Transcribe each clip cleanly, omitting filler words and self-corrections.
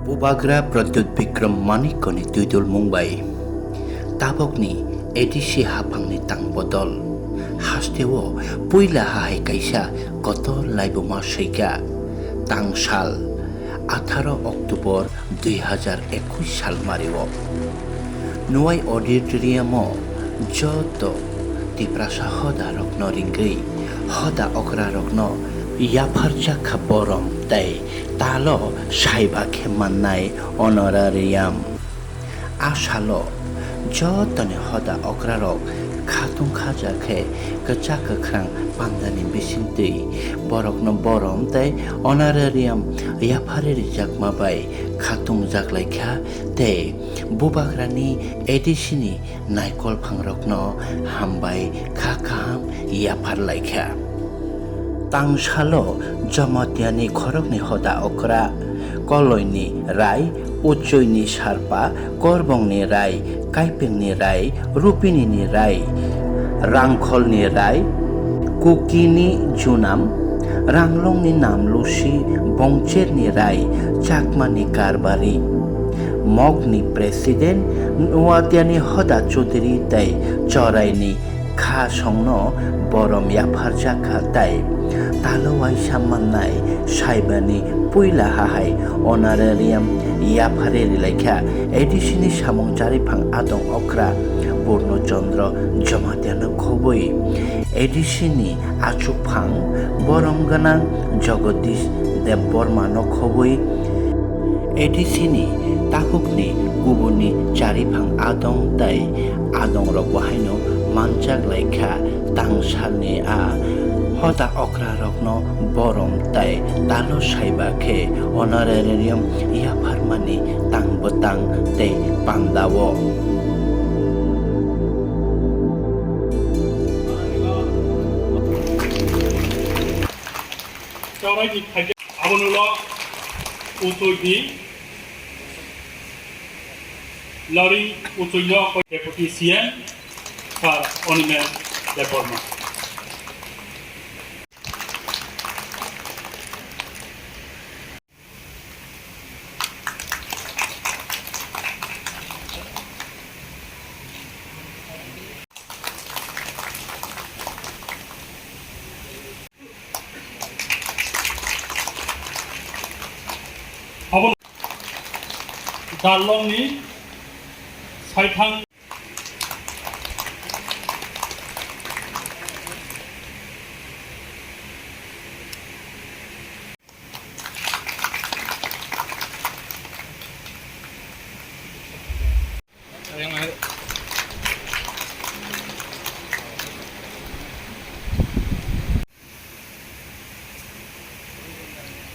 Bubagra Pradyut Bikram Manikoni Tudul Mumbai Tabokni Edisi Hapangni Tang Bodol Hastewo Puila Hai Kaisa Koto Laibuma Sheika Tang Sal 18 Oktober 2021 সাল Mario নুয়াই অডিটোরিয়ামো যত তিপ্রাসা হদা রকন রিঙ্গই হদা অকরা রকন ইয়াফারজা খাবরম তাই তালো Saiba খেমান্নাই honorarium আশালো যতনে হদা অকরা rock খাতুং খাজাখে কচা কখ্রাং পান্দানি বিসিন্তি বরকনো বরম তাই honorarium ইয়াফারের জাকমাবাই খাতুং জাকলাইখা তে বুবাগ্রানি এডিসিনি নাইকল ফাংরকনো হামবাই খাখাম ইয়াফার লাইখা তাংসালো জমতিয়ানি খরকনি হদা অকরা কলয়নি রায় উচ্চৈনি সারপা করবংনি রায় কাইপেংনি রায় রুপিনিনি রায় রাংখলনি রায় কুকিনি জুনাম রাংলংনি নামলুসি বংচেরনি রায় চাকমানি কারবারি মগনি president নোয়াতিয়ানি হদা Chowdhury তাই চরাইনি খা সংন বরম ইয়াফার জাখা তাই তালোয়াই সামান্নাই সাইবানি পুইলা হাহাই অনারারিয়াম ইয়াফারে রিলাইখা এডিসিনি সামং চারিফাং আদং অকরা পূর্ণচন্দ্র জমাতিয়ানো খবই এডিসিনি আচুফাং বরমগানাং জগদীশ দেববর্মানো খবই এডিসিনি তাকুকনি গুবুনি চারিফাং আদং তাই আদং রক বাহাইনো মানজাক লাইখা তাংসালনি হদা অকরা রকন বরম তাই তালো সাইবাখে অনারারিয়াম ইয়াফারমানি তাংবতাং তে পান্দাও 저라기 발견 아버눌러 우토기 러리 우토이너 데프티 CM 파 오니메 데포르마 아버 달롱니 살탕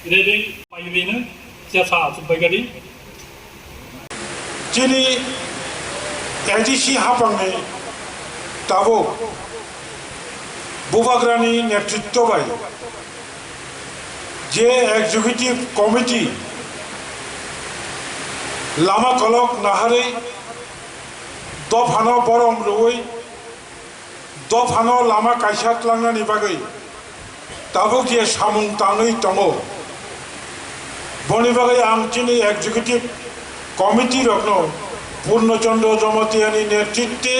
이래된 바이비는 지하차 준비가리 যিনি এডিসি হাপাংনে তাবো বুবাগ্রানি নেতৃত্ব বাই যে এক্সিকিউটিভ কমিটি লামা কলক নাহারে দফানো বরম রুই দফানো লামা কাইসাত লাংনানি বাগৈ তাবো যে সামুং তাङै दङ বনি বাগৈ आं दिनै एग्जीक्यूटिव कमिटी रत्न पूर्णचंद्र जमतियानी नेतृत्वे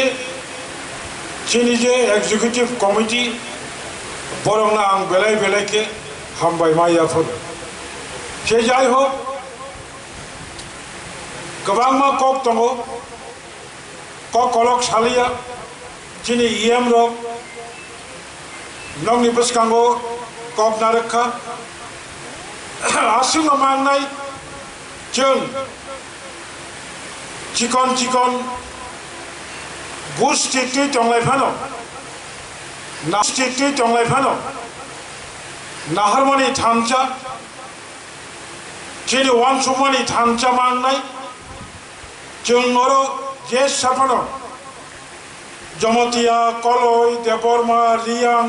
चिनी जे एग्जीक्यूटिव कमिटी बरंना आं बेलाय बेलायके हामबाय मायाफोर से जाय होक गोबां मा कक दङ कक कलक सालिया चिनी इएम रक नंनि बसकांगो कक नारखा आसिं मांनाय जों चिकन चिकन बुस टिकटि दंलायफानो नास टिकटि दंलायफानो नाहारमानि थानचा चिनि वानसुमानि थानचा मांनाय जों अरो जे साफानो जमतिया कलय देबरमा रियां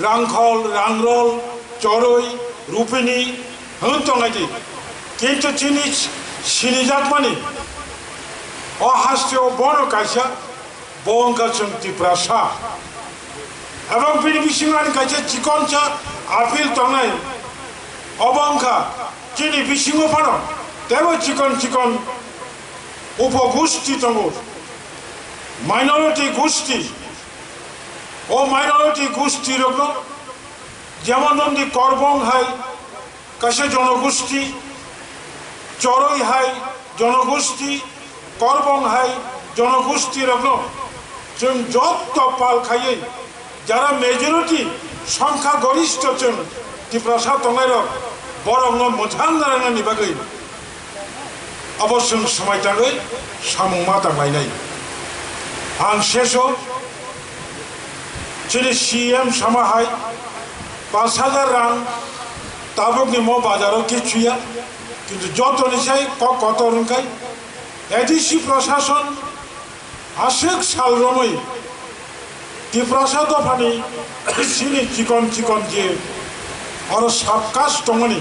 रांखल रांरल चरई रुपिनी हन दंलायदि किन्तु चिनि सिनिजाकमानि অহাস্তীয় বড় কাইসা বঙ্গাচং তিপ্রাসা এবং বিনি বিসিংরানি কাইসা চিকনচা আপিল তংনাই অবংখা চিনি বিসিংও ফানো তেও চিকন চিকন উপগোষ্ঠী দङ মাইনরিটি গোষ্ঠী ও মাইনরিটি গোষ্ঠী রকম যেমন নন্দী করবং হাই কাছে জনগোষ্ঠী চরই হাই জনগোষ্ঠী করবং হাই জনগোষ্ঠী রকম जों যত পাল খাইয়ে যারা মেজরিটি সংখ্যা গরিষ্ঠ जों ত্রিপ্রাসা দंनाय বরং मोजां रायलायनायनि बागै अवश्य समय थाङै सामुमा दांलायनाय आं शेषआव जोंनि CM सामाहाय 5000 रां ताबुकनि म बाजाराव किछुया किन्तु जतनिसाय कत रंखाय एडिसि प्रशासन आशेक साल रमै टिप्रासा दफानि सिनि चिकन चिकन जे और साबकास दंमोन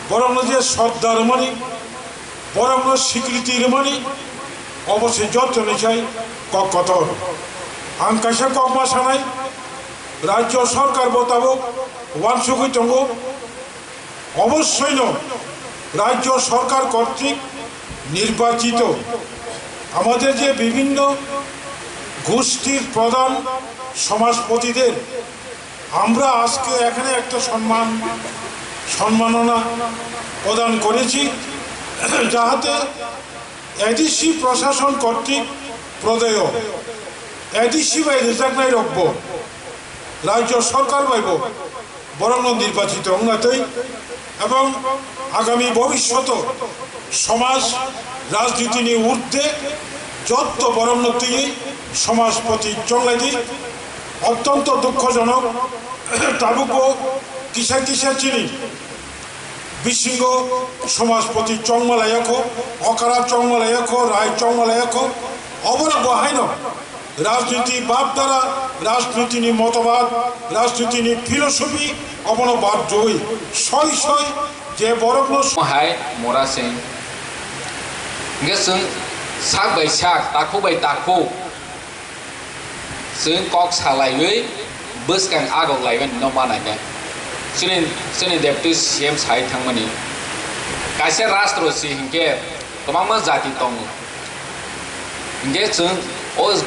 बरं जे श्रद्धा रमनि बरं स्वीकृति रमनि अवश्य जतनिसाय कतर आं कायसे ककमा सानाय राज्य सरकार मोताबक वानसुखै दङ अवश्यनो राज्य सरकार कर्तृक निर्वाचित আমাদের যে বিভিন্ন গোষ্ঠীর প্রধান সমাজপতিদের আমরা আজকে এখানে একটা সম্মাননা প্রদান করেছি যাতে এডিসি প্রশাসন কর্তৃক প্রদেয় এডিসি বাই রেজাগনাই রব্ব রাজ্য সরকার বাইব বরং নির্বাচিত অঙ্গাতই এবং আগামী ভবিষ্যৎ সমাজ রাজনীতি নিয়ে ঊর্ধ্বে যত বরণ্যতি সমাজপতি চংলাইদি অত্যন্ত দুঃখজনক তাবুক কিসা কিসা চিনি বিশৃঙ্গ সমাজপতি চংমালায়াক অকারা চংমালায়াক রায় চংমালায়াক অবরা বহাইন রাজনীতি বাপ দ্বারা রাজনীতি নি মতবাদ রাজনীতি নি ফিলোসফি অবন বাদ জয় সই সই যে বরং हाय मोरा सिंह जों साक बाय साक ताखु बाय ताखु जों कक सालायै बोसगां आगक लायगोन न बानायगोन जोंनि डेप्युटी CM साय थांमोननि कायसे राष्ट्रसि हिंके गोबां जाति दङ हिंके जों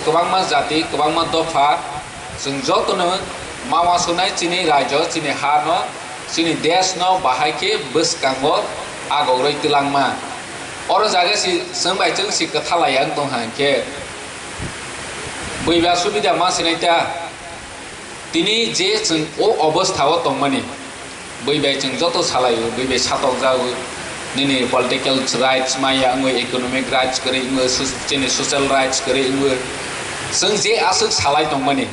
गोबां जाति गोबां दफा जों जतनो मावासुनाय जोंनि राज्य जोंनि हानो जोंनि देशनो बाहायके बोसगांबो आगक रैतलांमा और जागासि जों बायजों सि कथालायां दं हांके बैबा सुबिदा मा सिनायता दिनै जे जों ओ अवस्थायाव दंमानि बैबाय जों जत सालायो बैबाय सातक जायो दिनै पलिटिकल राइट्स माया आङो इकोनमिक राइट्स करे आङो जोंनि ससियेल राइट्स करे आङो जों जे आसो सालाय दंमानि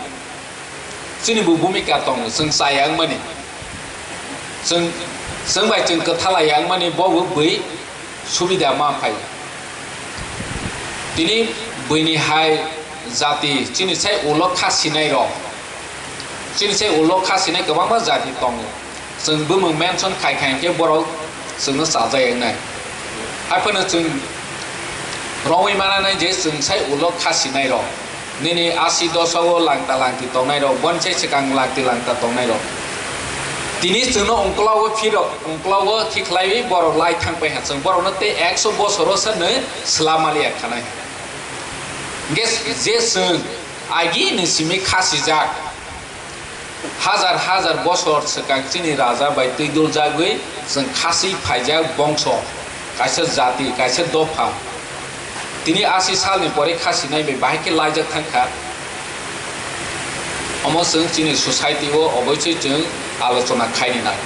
जोंनि भूमिका दं जों जायां मानि जों बायजों कथालायां मानि बावो बै सुबिदा मा फाय दिनै बैनि हाय जाति जोंनिसाय उल' खासिनाय र जोंनिसाय उल' खासिनाय गोबां जाति दङ जोंबो मेनसन खायखायके बर' जोंनो साजायनाय हायफोरनो जों रङै मानानै जे जोंसाय उल' खासिनाय र दिनै 80 दशक लांता लांति दंनाय र बनसे सिगां लांता दंनाय र दिनै जोंनो अंकलावबो फिर अंकलावबो थिख्लायै बर' लाइ थांबाय हाजों बर'नो ते 100 बोसोरसोनो स्लामालिया खानाय जे जों आगि नसिमि खासिजाक हाजार हाजार बोसोर सिगां जोंनि राजा बाय दैदुल जागै जों खासि फायजा बंश कायसे जाति कायसे दफा दिनै 80 सालनि परे खासि नायबाय बाहायके लाइजाक थांखा अमसों जोंनि ससाइटियाव अबयस्से जों आलोचना खायनो नाय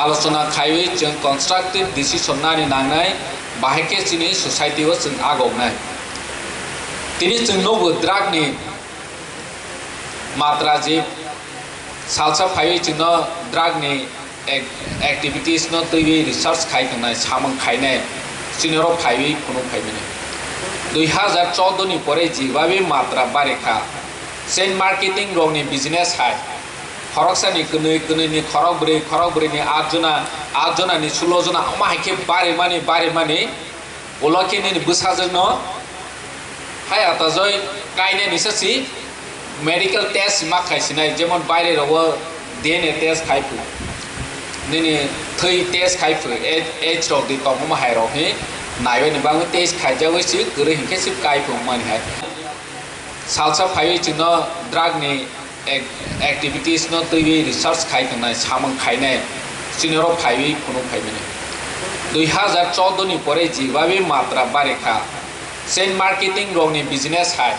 आलोचना खायै जों कन्स्ट्राक्टिव डिसिसन नायनो नांनाय बाहायके जोंनि ससाइटियाव जों आगौनाय दिनै जोंनावबो ड्रागनि मात्रा जे सालसा फायै जोंनो ड्रागनि एक्टिविटीज न दैयै रिसार्च खायनाय सामों खायनाय जोंनाव फायै खुनु फायबोनाय 2014 नि परे जेबाबे मात्रा बारेखा सेन मार्केटिंग रंनि बिजनेस हाय खरकसानि कनै खरकब्रैनि 8 जनानि 16 जना माहायके बारे माने उलकेनि बुसाजोंनो हाय आता जय कायने निससि मेडिकल टेस्ट मा खायसिनाय जेमन बायरे रव DNA टेस्ट खायफु nini thui test khai phu age rok di tong ma hai rok hi nai we ni bang test khai ja we si gure hin ke sip kai phu man hai salsa phai chi no drug ni activities no tui we research khai kan nai samang khai nai sinero phai we phuno phai mane 2014 ni pore jibabe matra barekha sen marketing rok ni business hai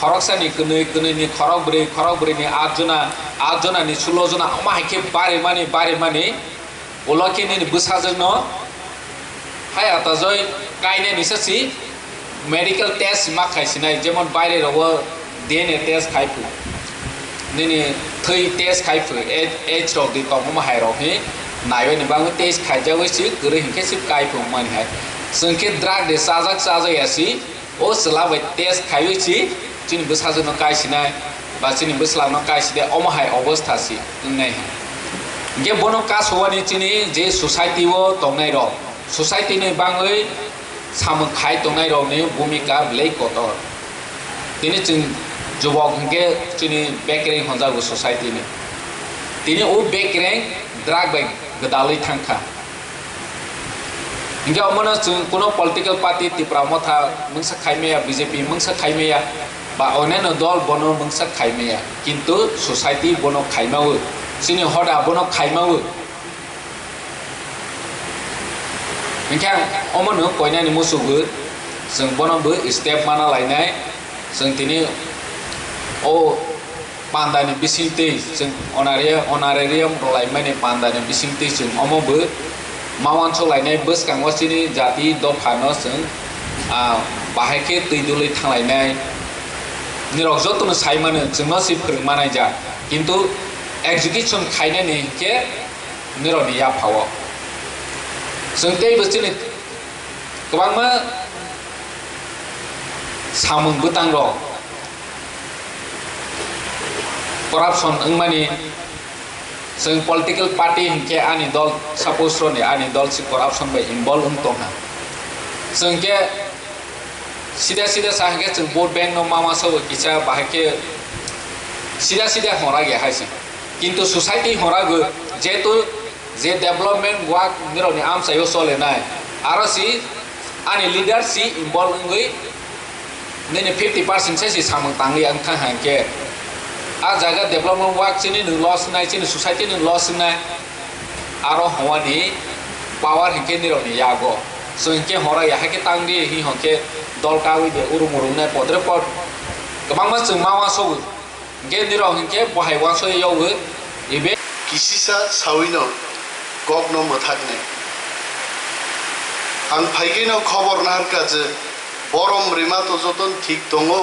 খরকসা নি কনে নি খরক বরে নি আটজনা নি 16 জনা আমা হাইকে বারে মানে ওলকে নি বুসাজং ন হাই আতা জয় কাইনে নিসাসি মেডিকেল টেস্ট মা খাইছিনাই যেমন বাইরে রব ডিএনএ টেস্ট খাইফু নি থৈ টেস্ট খাইফু এজ রক দি কম মা হাই রক হি নাইবে নি বাং টেস্ট খাইজাওইছি গরে হিকে সিপ কাইফু মান হাই संके द्राग दे साजा यासी ओ सलाबे टेस्ट खाइछि चिनि बसाजो न काइसिनाय बा चिनि बसला न काइसिदे अमहाय अवस्था सि नै गे बनो का सवानि चिनि जे सोसाइटी वो तंगनाय र सोसाइटी नि बाङै साम खाइ तंगनाय र नि भूमिका ब्लै कतर तिनि चिन जुबक गे चिनि बेकरें हजागो सोसाइटी नि तिनि ओ बेकरें द्राग bye गदालै थांखा Hingga omona kuno political party ti pramotha mungsa khaimea BJP mungsa khaimea ba oneno dol bono mungsa khaimea kintu society bono khaimau sini hoda bono khaimau hingga omono koina ni musugu जों bono bo step mana lainai जों tini o pandani bisingte जों honorarium laimani pandani bisingte जों omo bo मावान सोलायनाय बस कांगवासिनि जाति दफानो जों बाहायके दैदुलै थांलायनाय निरक जतनो साइमानो जोंनो सि फोरोंमानाय जा किन्तु एजुकेशन खायनायनि के निरनि याफाव जों दै बस्तिनि गोबांमा सामुं बुतां र करप्शन ओंमानि जों पलिटिकल पार्टी हिंके आनि दल सपोज रने आनि दल सि करप्शन बाय इनवॉल्व तंहा जों के सीधा साहके जों वोट बैंक न मामा सब किसा बाहाके सीधा हरा गे हाइसे किंतु सोसाइटी हरागो जेतु जे डेवलपमेंट वर्क निरनि आमसायो सोलेनाय आरो सि आनि लीडर सि इनवॉल्व गई नेने 50% से सामं तांगि अंखा हाके आ जागा डेवलपमेंट वर्क चिनि लॉस नाय चिनि सोसाइटी नि लॉस नाय आरो हवानि पावर हिके निरनि यागो सो हिके हरा याहाके तांगदि हि हके दलकावि दे उरुमुरु नाय पद्रे पद गोबांमा जों मावा सब गे निर हिके बहायवा सय यावो इबे किसिसा साविनो गगनो मथाकने आं फाइगेनो खबर नारका जे बरम रिमातो जतन ठीक दङो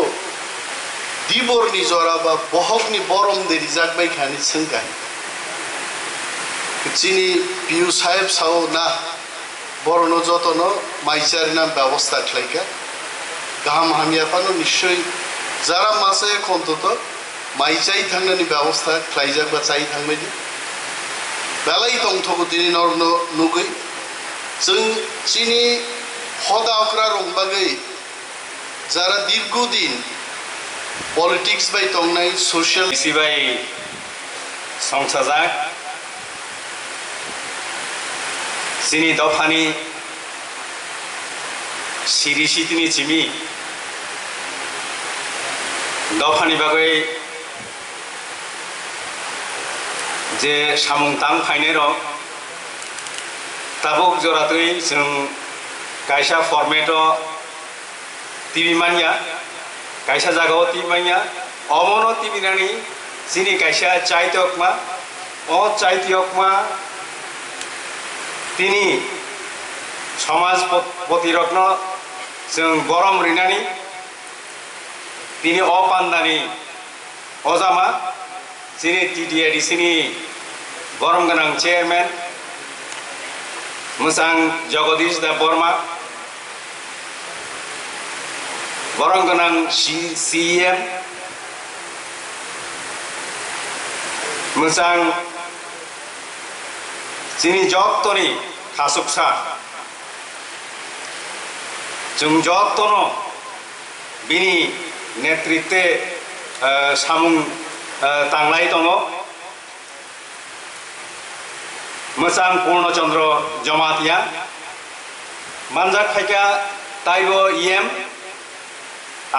दिबरनि जराबा बहकनि बरम देरि जागबाय खानि सोंगाय चिनि पियु साहेब साव ना बरनो जतनो माइचारिना व्यवस्था खलायका गाहाम हामियापानो निश्चय जारा मासे खन्तत माइचाइ थांनानि व्यवस्था खलायजाकबा चाइ थांबायदि बेलाय दंथको दिनि नरनो नुगै जों चिनि हदावक्रा रंबागै जारा दीर्घदिन पॉलिटिक्स बाय तंगनाय सोशल इसी बाय संसाजाक सिनी दफानी सिरि सितिनि चिमि दफानी बागै जे सामुं तां फायनाय र ताबुक जरातै जों कायसा फर्मेट टिभि मानिया कायसा जागाव टिमानिया अमनो टिभिनानि सिनि कायसा चाइतकमा अ चाइतकमा तिनि समाज प्रतिरत्न जों गरम रिनानि तिनि अपान्दानि अजामा सिनि टिडिएडिसिनि गरम गोनां चेयारमेन मोजां जगदीश देव बर्मा गरम गोनां CEM मोजां जोंनि जत्तनि थासुकसा जों जत्तनो बिनि नेतृत्वे सामुं तांनाय दङ मोजां पूर्णचंद्र जमातिया मानजाक फायका ताइबो इएम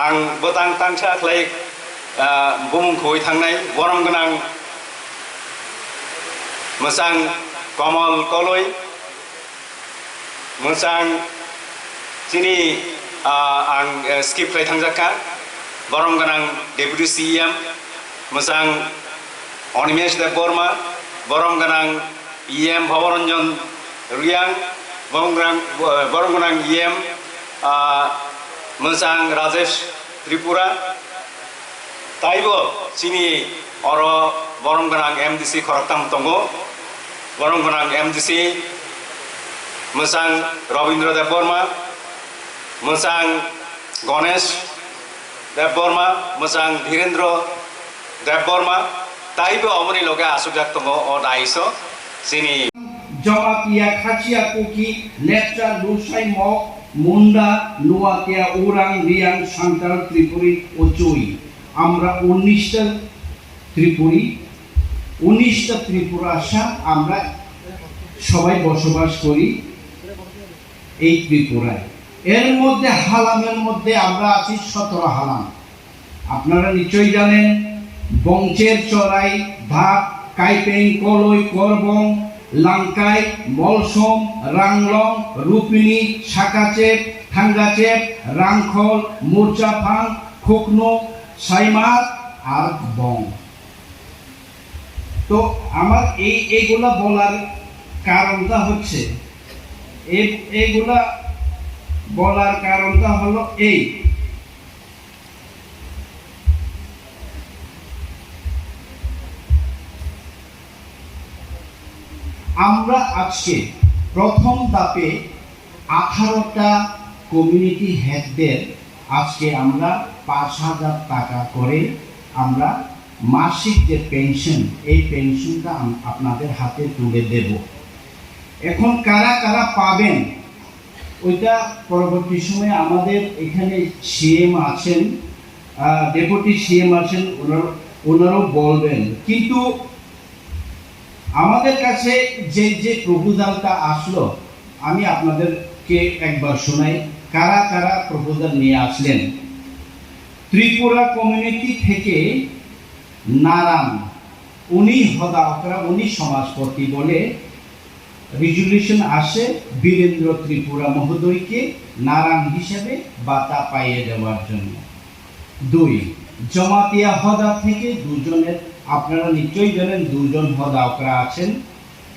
आं बोतां तांसा खालाय बुमुंखौै थांनाय बरम गोनां मोजां कमल कलय मोजां दिनै आं स्किप खालाय थांजाखा बरम गोनां डेपुटि सिएम मोजां अनिमेश देव बर्मा बरम गोनां इएम भवरंजन रियां बरम गोनां इएम मोजां राजेश त्रिपुरा ताइबो चिनि अर बरम गोनां एमडिसि खरकताम दंगो बरम गोनां एमडिसि मोजां रवीन्द्र देव बर्मा मोजां गणेश देव बर्मा मोजां धीरेन्द्र देव बर्मा ताइबो अमनि लगे आसुजाक दंगो अ दाइसो चिनि जमातिया खाचिया कुकी लेफ्टा लुसाई मक मुंडा नुआतिया उरां रियां सान्ताल त्रिपुरी ओचुई আমরা 19টা ত্রিপুরী 19টা ত্রিপুরা আশা আমরা সবাই বসবাস করি এই ত্রিপুরায় এর মধ্যে হালামের মধ্যে আমরা আছি 17 হালাম আপনারা নিশ্চয়ই জানেন বংচের চড়াই ভাগ কাইপেং কলই করবং লাংকাই মলসম রাংলং রূপিনী শাকাচেপ থাঙ্গাচেপ রাংখল মুরচাফাং খুকনো সাইমাত আর বং তো আমার এইগুলা বলার কারণটা হচ্ছে এইগুলা বলার কারণটা হলো এই আমরা আজকে প্রথম ধাপে 18টা কমিউনিটি হেডদের আজকে আমরা 5,000 টাকা করে আমরা মাসিক যে পেনশন এই পেনশনটা আপনাদের হাতে তুলে দেব এখন কারা কারা পাবেন ওইটা পরবর্তী সময়ে আমাদের এখানে সিএম আছেন ডেপুটি সিএম আছেন ওনারাও বলবেন কিন্তু আমাদের কাছে যে প্রপোজালটা আসলো আমি আপনাদেরকে একবার শোনাই কারা কারা প্রপোজাল নিয়ে আসলেন ত্রিপুরা কমিউনিটি থেকে নারায়ণ উনি হদাকরা উনি সমাজপতি বলে রেজুলেশন আসে বীরেন্দ্র ত্রিপুরা মহোদয়কে নারায়ণ হিসেবে বাতা পাইয়ে দেওয়ার জন্য 2 জমাতিয়া হদা থেকে দুজনের আপনারা নিশ্চয়ই জানেন দুজন হদাকরা আছেন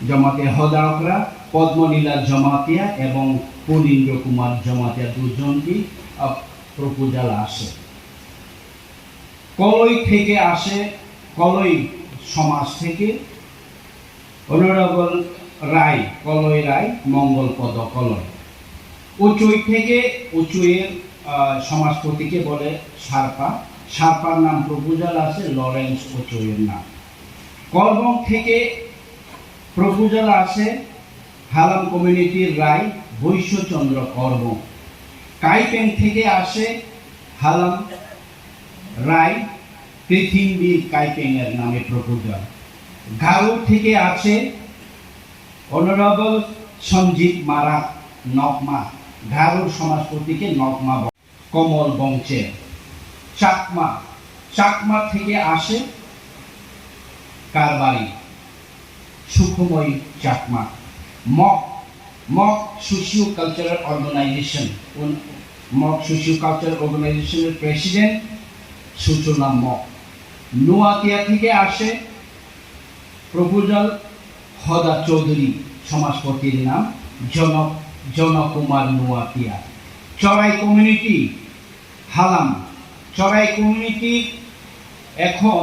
জমাতিয়া হদাকরা পদ্মলীলা জমাতিয়া এবং পুলিন্দ্র কুমার জমাতিয়া দুজনকে প্রপোজাল আসে কলই থেকে আসে কলই সমাজ থেকে অনারেবল রায় কলই রায় মঙ্গলপদ কলই উচুই থেকে উচুইয়ের সমাজপতিকে বলে সারপার নাম প্রপোজাল আছে লরেন্স উচুইয়ের নাম করবং থেকে প্রপোজাল আছে হালাম কমিউনিটির রায় বৈশ্যচন্দ্র করবং কাইপেং থেকে আসে হালাম রায় পৃথিবীর কাইপেং এর নামে প্রপোজাল গারো থেকে আছে অনারেবল সঞ্জিত মারা নকমা গারোর সমাজপতিকে নকমা কমল বংশে চাকমা থেকে আসে কারবারি Sukhmoy Chakma Mog socio cultural organization Mog socio cultural অর্গানাইজেশনের প্রেসিডেন্ট সুচনা মক নোয়াতিয়া থেকে আসে প্রপোজাল হদা চৌধুরী সমাজপতির নাম জনকুমার নোয়াতিয়া চড়াই কমিউনিটি হালাম চড়াই কমিউনিটি এখন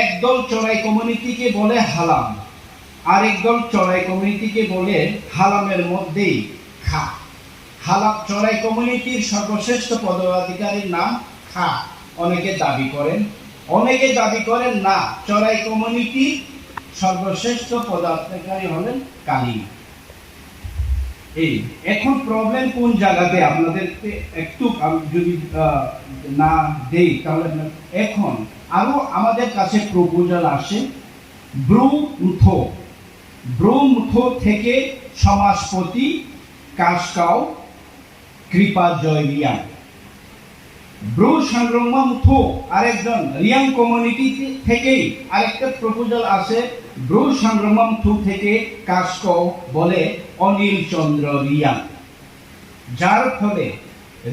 একদল চড়াই কমিউনিটিকে বলে হালাম আরেক দল চড়াই কমিউনিটিকে বলে হালামের মধ্যেই খা হালাম চড়াই কমিউনিটির সর্বশ্রেষ্ঠ পদাধিকারীর নাম খা অনেকে দাবি করেন না চড়াই কমিউনিটি সর্বশ্রেষ্ঠ পদাধিকারী হলেন কালী এই এখন প্রবলেম কোন জায়গাতে আপনাদেরকে একটু যদি না দেই তাহলে এখন আরো আমাদের কাছে প্রপোজাল আসে ব্রুমথো থেকে সমাজপতি কাশকাও কৃপাজয় রিয়াং ব্রু সংগ্রামথো আরেকজন রিয়াং কমিউনিটি থেকে আরেকটা প্রপোজাল আছে ব্রু সংগ্রামথো থেকে কাশকাও বলে অনিল চন্দ্র রিয়াং যার ফলে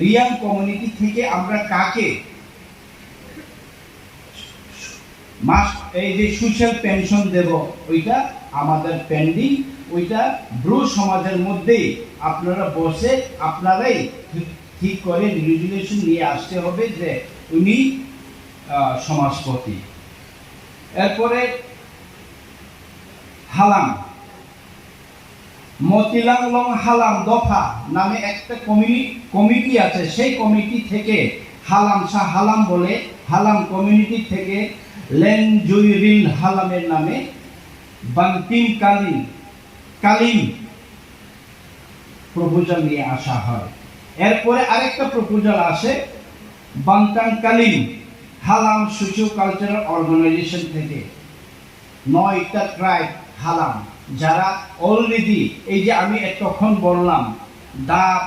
রিয়াং কমিউনিটি থেকে আমরা কাকে এই যে সোশ্যাল পেনশন দেব ওইটা আমাদের পেন্ডিং, ওইটা ব্রু সমাজের মধ্যেই আপনারা বসে আপনারাই ঠিক করে রেজুলেশন নিয়ে আসতে হবে যে উনি সমাজপতি। এরপরে হালাম মতিলাং লং হালাম দফা নামে একটা কমিটি আছে, সেই কমিটি থেকে হালাম শাহ হালাম বলে হালাম কমিউনিটি থেকে লেন জুইরিল হালামের নামে বান্তিম কালিম প্রপোজাল নিয়ে আসা হয়। এরপরে আরেকটা প্রপোজাল আসে বান্তাং Kalim Halam socio cultural organisation থেকে 9টা ট্রাইব হালাম যারা অলরেডি এই যে আমি তখন বললাম দাপ,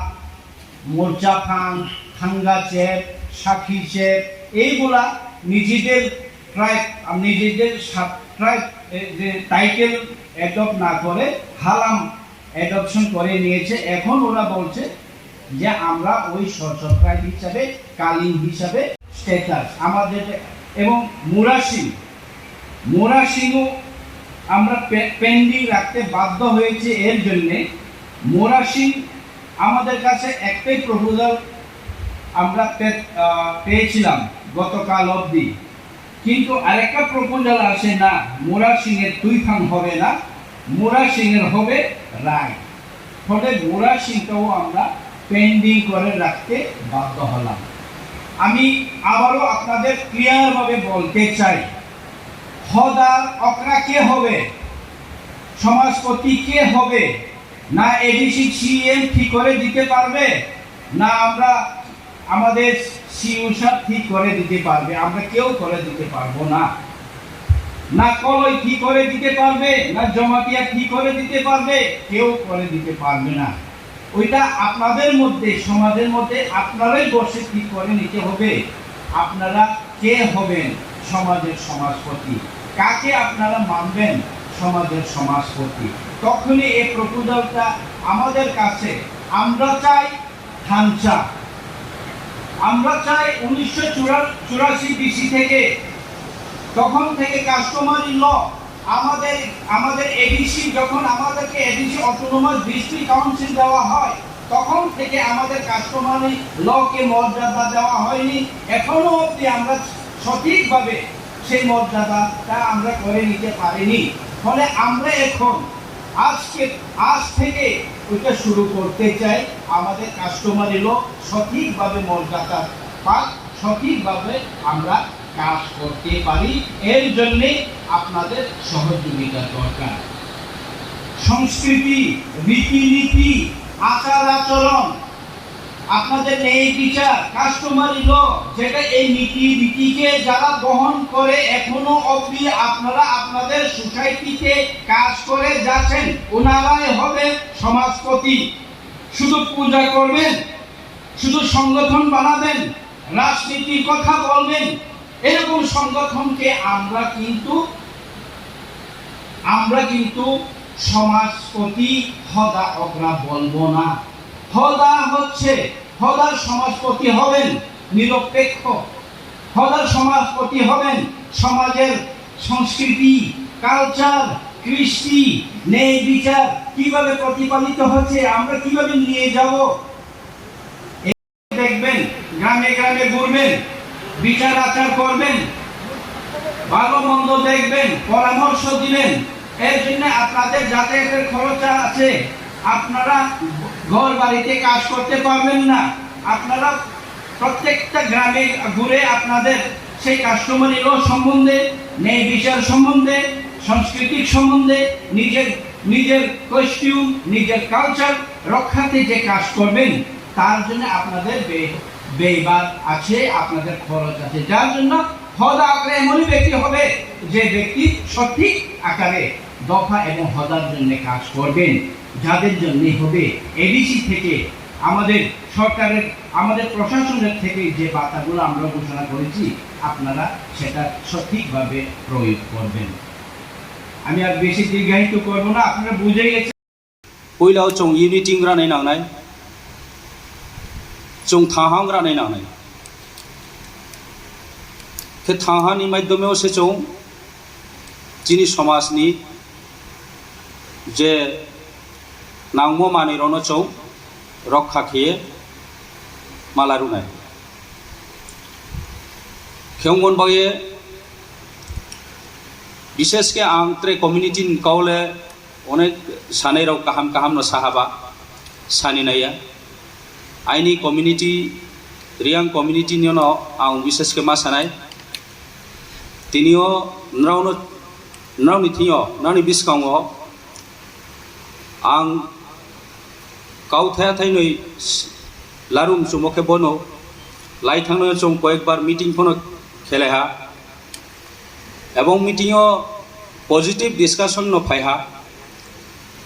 মোরচাফাং, থাঙ্গা চেপ, সাক্ষী চেপ, এইগুলা নিজেদের ট্রাইব নিজেদের ট্রাইব যে টাইটেল অ্যাডপ্ট না করে হালাম অ্যাডপশন করে নিয়েছে। এখন ওরা বলছে যে আমরা ওই ট্রাইব হিসাবে কালিম হিসাবে স্ট্যাটাস আমাদের, এবং মোরাসিংও আমরা পেন্ডিং রাখতে বাধ্য হয়েছে। এর জন্যে মোরাসিং আমাদের কাছে একটাই প্রপোজাল আমরা পেয়েছিলাম গতকাল অবধি, কিন্তু আরেকটা প্রপোজাল আসে না মোরাসিং এর তুইফাং হবে না, মোরাসিং এর হবে রায়। ফলে মোরাসিংটাও আমরা পেন্ডিং করে রাখতে বাধ্য হলাম। আমি আবারও আপনাদের ক্লিয়ার ভাবে বলতে চাই, হদার অকরা কে হবে, সমাজপতি কে হবে, না এডিসি সিএম ঠিক করে দিতে পারবে, না আমরা আমাদের সিউসার ঠিক করে দিতে পারবে, আমরা কেউ করে দিতে পারবো না, না কলই ঠিক করে দিতে পারবে, না জমাতিয়া ঠিক করে দিতে পারবে, কেউ করে দিতে পারবে না। ওইটা আপনাদের মধ্যে সমাজের মধ্যে আপনারাই বসে ঠিক করে নিতে হবে আপনারা কে হবেন সমাজের সমাজপতি, কাকে আপনারা মানবেন সমাজের সমাজপতি। তখনই এই প্রপোজালটা আমাদের কাছে, আমরা চাই ধানচা, আমরা চাই 1984 বিসি থেকে, তখন থেকে কাস্টমারি ল আমাদের এডিসি, যখন আমাদেরকে এডিসি অটোনোমাস ডিস্ট্রিক্ট কাউন্সিল দেওয়া হয় তখন থেকে আমাদের কাস্টমারি লকে মর্যাদা দেওয়া হয়নি। এখনো অবধি আমরা সঠিকভাবে সেই মর্যাদাটা আমরা করে নিতে পারিনি। ফলে আমরা এখন আজ থেকে ওইটা শুরু করতে চাই, আমাদের কাস্টমারি ল সঠিকভাবে মর্যাদা পাক, সঠিকভাবে আমরা কাজ করতে পারি। এর জন্য আপনাদের সহযোগিতা দরকার। সংস্কৃতি, রীতিনীতি, আচার আচরণ, আপনাদের ন্যায় বিচার, কাস্টমারি ল, যেটা এই নীতি রীতিকে যারা বহন করে এখনো অবধি আপনারা আপনাদের সোসাইটিতে কাজ করে যাচ্ছেন, ওনারাই হবে সমাজপতি। শুধু পূজা করবেন, শুধু সংগঠন বানাবেন, রাজনীতির কথা বলবেন, এরকম সংগঠনকে আমরা কিন্তু সমাজপতি হদা অগ্রা বলবো না। হদার সমাজপতি হবেন নিরপেক্ষ, হদার সমাজপতি হবেন সমাজের সংস্কৃতি, কালচার, কৃষ্টি, ন্যায় বিচার কিভাবে প্রতিপালিত হচ্ছে আমরা কিভাবে নিয়ে যাব দেখবেন, গ্রামে গ্রামে ঘুরবেন, বিচার আচার করবেন, ভালো মন্দ দেখবেন, পরামর্শ দিবেন। এর জন্য আপনাদের যাতায়াতের খরচ আছে, আপনারা ঘর বাড়িতে কাজ করতে পারবেন না, আপনারা প্রত্যেকটা গ্রামে ঘুরে আপনাদের সেই কাস্টমারি ল সম্বন্ধে, ন্যায় বিচার সম্বন্ধে, সাংস্কৃতিক সম্বন্ধে, নিজের নিজের কস্টিউম নিজের কালচার রক্ষাতে যে কাজ করবেন তার জন্য আপনাদের ব্যয়ভার আছে, আপনাদের খরচ আছে, যার জন্য হদা আকারে এমনই ব্যক্তি হবে যে ব্যক্তি সঠিক আকারে দফা এবং হদার জন্য কাজ করবেন, যাদের জন্য হবে এডিসি থেকে আমাদের সরকারের আমাদের প্রশাসনের থেকে যে বার্তাগুলো আমরা ঘোষণা করেছি আপনারা সেটা সঠিকভাবে প্রয়োগ করবেন। আমি আর বেশি দীর্ঘায়িত করব না, আপনারা বুঝে গেছেন। पहिलाव जों इउनिटिं राननाय नांनाय जों थाहां राननाय नांनाय के थाहानि माध्यमेव से जों जिनि समाजनि जे नांगौ मानिरनो जों रक्षा किए मालारुनाय खेवगन बाये विशेष के आंतरे कम्युनिटी कावले अनेक सानै राव गाहाम गाहाम न साहाबा सानि नाया आइनि कम्युनिटी रियां कम्युनिटी नि न आं विशेष के मा सानाय तिनियो नरावनि थियो नरावनि बिसकांगो आं गावथाया थाइनै लारुम जुमखे बनो लाई थांनो जों कয়েকবার মিটিং ফোন खेलाहा এবং মিটিংও पजिटिव डिस्काशन न फायहा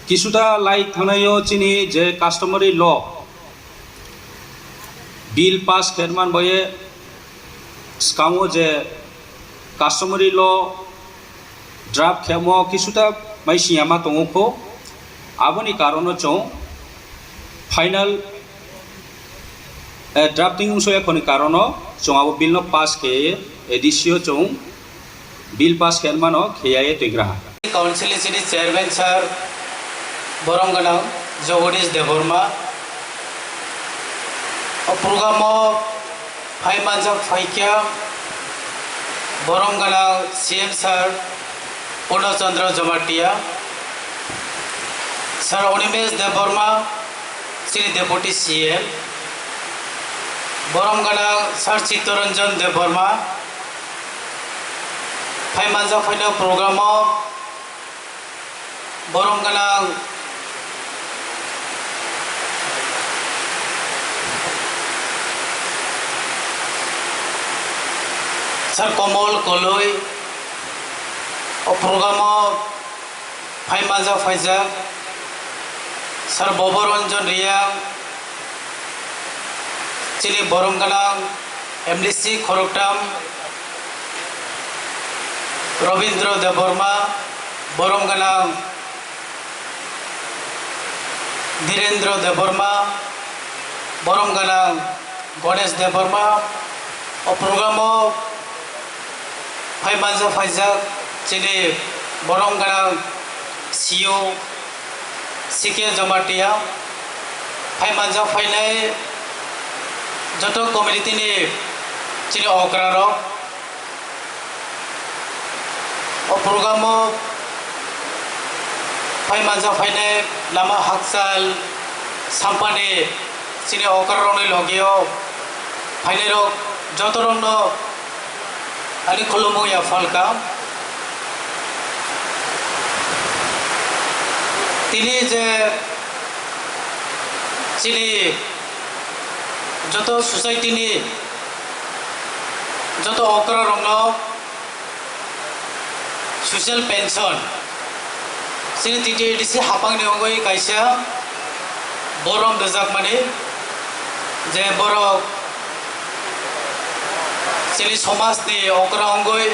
किसुटा लाइक थानायो चिनी जे कास्टमारी ल बिल पास खेरमान बये स्कामो जे कास्टमारी ल ड्राफ्ट खेमो किसुटा माइसियामा तंगखो आबनि कारण चौ फाइनल ड्राफ्टिंग उनसया खनि कारण चौ आबो बिल न पास के एडिसियो चौ बिल पास खेरमानो खेयाये तैग्राहा काउंसिल सिटी चेयरमैन सर बरमगना जगदीश देववर्मा प्रोग्राम फाइमानजा फाइकिया बरमगना CM sir Purna Chandra Jamatia sir Animesh Debbarma Shri deputy CM बरमगना सर चित्तरंजन देववर्मा फाइमानजा फाइनो प्रोग्राम बरमगना सर कमल कलई प्रोग्राम फाइमानजा फाइजा सर बबरंजन रिया चिनी बरमगना एमडीसी खरगटाम रवींद्र देववर्मा बरमगना धीरेन्द्र देववर्मा बरमगना गणेश देववर्मा और प्रोग्राम फाइमानजा फाइजा चिनी बरमगना सीओ सीके जमाटिया फाइमानजा फाइनाय जत कमिटी चिनी अक्रार और प्रोग्राम फाइमानजा फाइनाय लामा हाकसाल साम्पाने चिनी अक्रारनि लगियो फाइनाय जत रंग आलि खुलुमुया फलका तिनी जे चिनी जत सोसाइटी नि जत अक्रा रंग सोशल पेंशन सिनि तिटी एडिसि हापांग नेंगै कायसा बरम दजाक माने जे बर सिनि समाजनि अक्रा अंगै